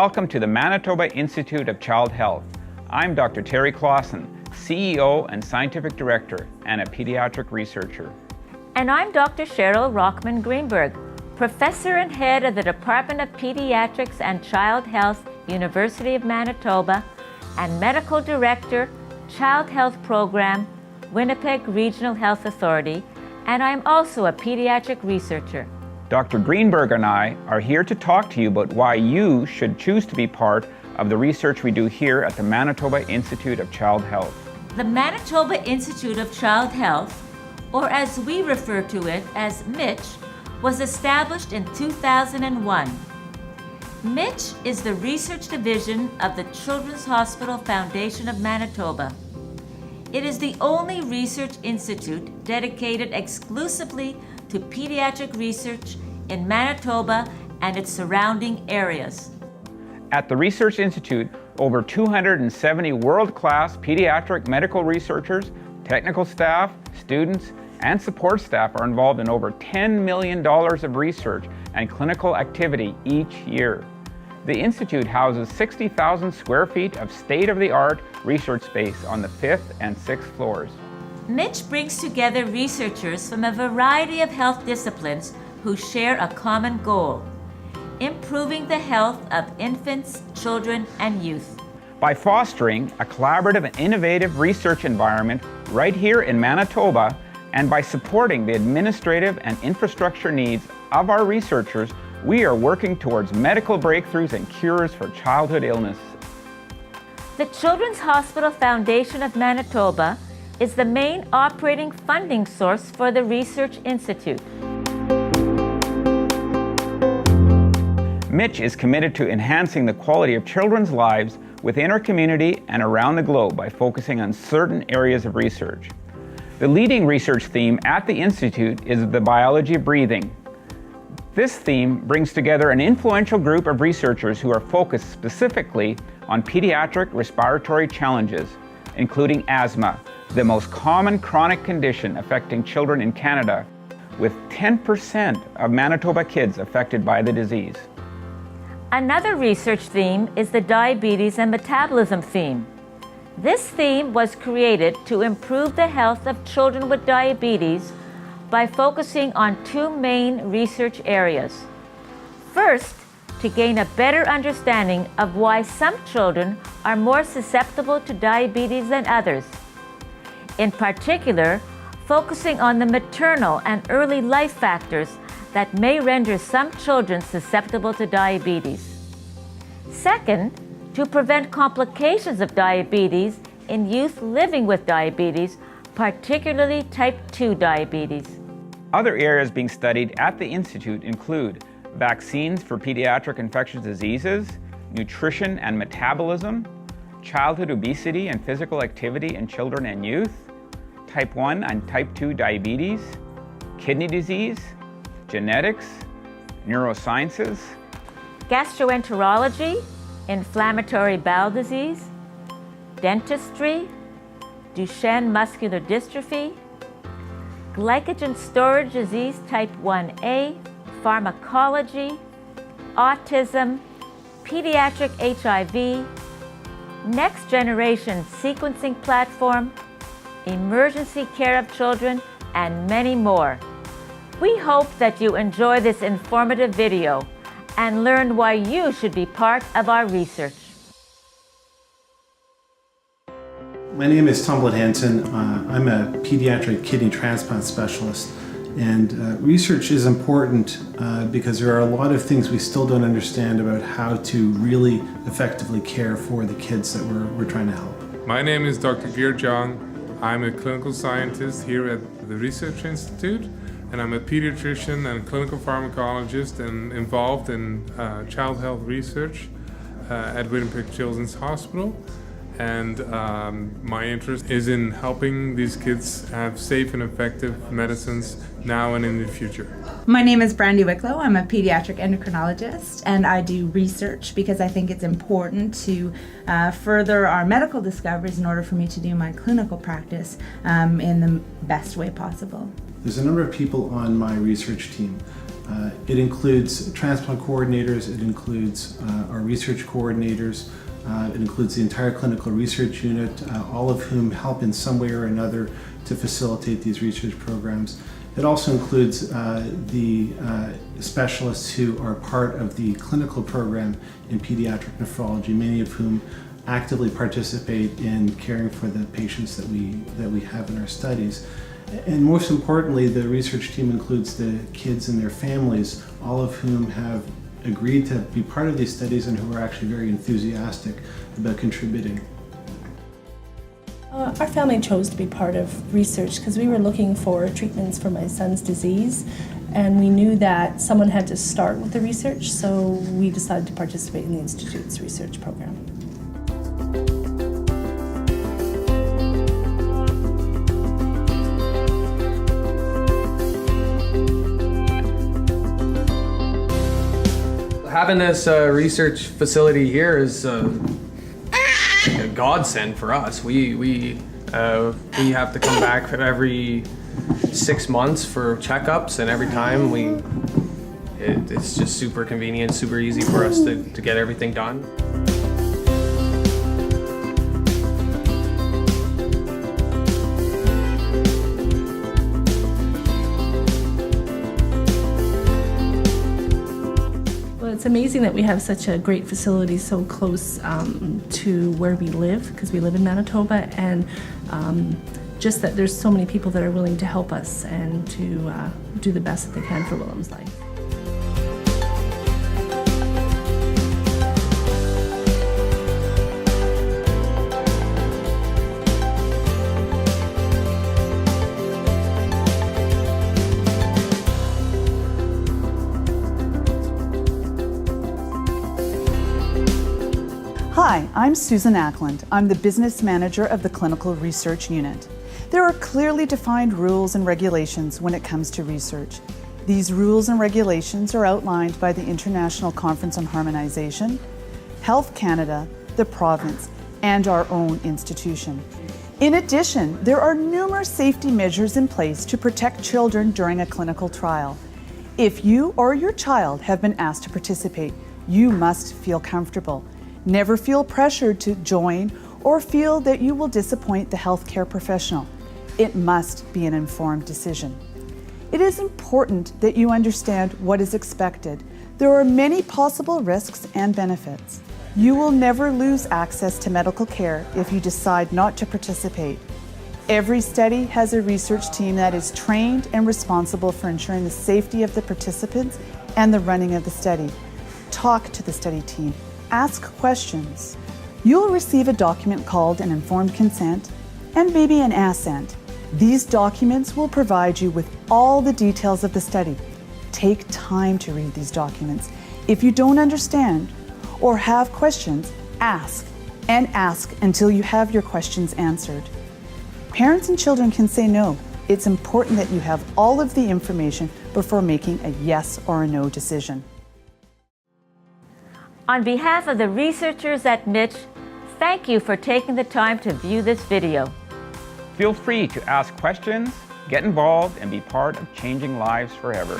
welcome to the Manitoba Institute of Child Health. I'm Dr. Terry Clausen, CEO and Scientific Director and a pediatric researcher. And I'm Dr. Cheryl Rockman Greenberg, Professor and Head of the Department of Pediatrics and Child Health, University of Manitoba, and Medical Director, Child Health Program, Winnipeg Regional Health Authority, and I'm also a pediatric researcher. Dr. Greenberg and I are here to talk to you about why you should choose to be part of the research we do here at the Manitoba Institute of Child Health. The Manitoba Institute of Child Health, or as we refer to it as MICH, was established in 2001. MICH is the research division of the Children's Hospital Foundation of Manitoba. It is the only research institute dedicated exclusively to pediatric research in Manitoba and its surrounding areas. At the Research Institute, over 270 world-class pediatric medical researchers, technical staff, students, and support staff are involved in over $10 million of research and clinical activity each year. The Institute houses 60,000 square feet of state-of-the-art research space on the 5th and 6th floors. MICH brings together researchers from a variety of health disciplines who share a common goal: improving the health of infants, children, and youth. By fostering a collaborative and innovative research environment right here in Manitoba, and by supporting the administrative and infrastructure needs of our researchers, we are working towards medical breakthroughs and cures for childhood illness. The Children's Hospital Foundation of Manitoba is the main operating funding source for the Research Institute. MICH is committed to enhancing the quality of children's lives within our community and around the globe by focusing on certain areas of research. The leading research theme at the Institute is the biology of breathing. This theme brings together an influential group of researchers who are focused specifically on pediatric respiratory challenges, including asthma, the most common chronic condition affecting children in Canada, with 10% of Manitoba kids affected by the disease. Another research theme is the diabetes and metabolism theme. This theme was created to improve the health of children with diabetes by focusing on two main research areas. First, to gain a better understanding of why some children are more susceptible to diabetes than others. In particular, focusing on the maternal and early life factors that may render some children susceptible to diabetes. Second, to prevent complications of diabetes in youth living with diabetes, particularly type 2 diabetes. Other areas being studied at the Institute include vaccines for pediatric infectious diseases, nutrition and metabolism, childhood obesity and physical activity in children and youth, type 1 and type 2 diabetes, kidney disease, genetics, neurosciences, gastroenterology, inflammatory bowel disease, dentistry, Duchenne muscular dystrophy, glycogen storage disease type 1A, pharmacology, autism, pediatric HIV, next generation sequencing platform, emergency care of children, and many more. We hope that you enjoy this informative video and learn why you should be part of our research. My name is Tom Hansen. I'm a pediatric kidney transplant specialist, and research is important because there are a lot of things we still don't understand about how to really effectively care for the kids that we're trying to help. My name is Dr. Gear Jong. I'm a clinical scientist here at the Research Institute, and I'm a pediatrician and clinical pharmacologist and involved in child health research at Winnipeg Children's Hospital. And my interest is in helping these kids have safe and effective medicines now and in the future. My name is Brandy Wicklow. I'm a pediatric endocrinologist, and I do research because I think it's important to further our medical discoveries in order for me to do my clinical practice in the best way possible. There's a number of people on my research team It includes transplant coordinators, it includes our research coordinators, it includes the entire clinical research unit, all of whom help in some way or another to facilitate these research programs. It also includes the specialists who are part of the clinical program in pediatric nephrology, many of whom actively participate in caring for the patients that we have in our studies. And most importantly, the research team includes the kids and their families, all of whom have agreed to be part of these studies and who are actually very enthusiastic about contributing. Our family chose to be part of research because we were looking for treatments for my son's disease, and we knew that someone had to start with the research, so we decided to participate in the Institute's research program. Having this research facility here is a godsend for us. We have to come back every 6 months for checkups, and every time it's just super convenient, super easy for us to get everything done. It's amazing that we have such a great facility so close to where we live, because we live in Manitoba, and just that there's so many people that are willing to help us and to do the best that they can for Willem's life. Hi, I'm Susan Ackland. I'm the business manager of the Clinical Research Unit. There are clearly defined rules and regulations when it comes to research. These rules and regulations are outlined by the International Conference on Harmonization, Health Canada, the province, and our own institution. In addition, there are numerous safety measures in place to protect children during a clinical trial. If you or your child have been asked to participate, you must feel comfortable. Never feel pressured to join or feel that you will disappoint the healthcare professional. It must be an informed decision. It is important that you understand what is expected. There are many possible risks and benefits. You will never lose access to medical care if you decide not to participate. Every study has a research team that is trained and responsible for ensuring the safety of the participants and the running of the study. Talk to the study team. Ask questions. You'll receive a document called an informed consent and maybe an assent. These documents will provide you with all the details of the study. Take time to read these documents. If you don't understand or have questions, ask, and ask until you have your questions answered. Parents and children can say no. It's important that you have all of the information before making a yes or a no decision. On behalf of the researchers at MITCH, thank you for taking the time to view this video. Feel free to ask questions, get involved, and be part of changing lives forever.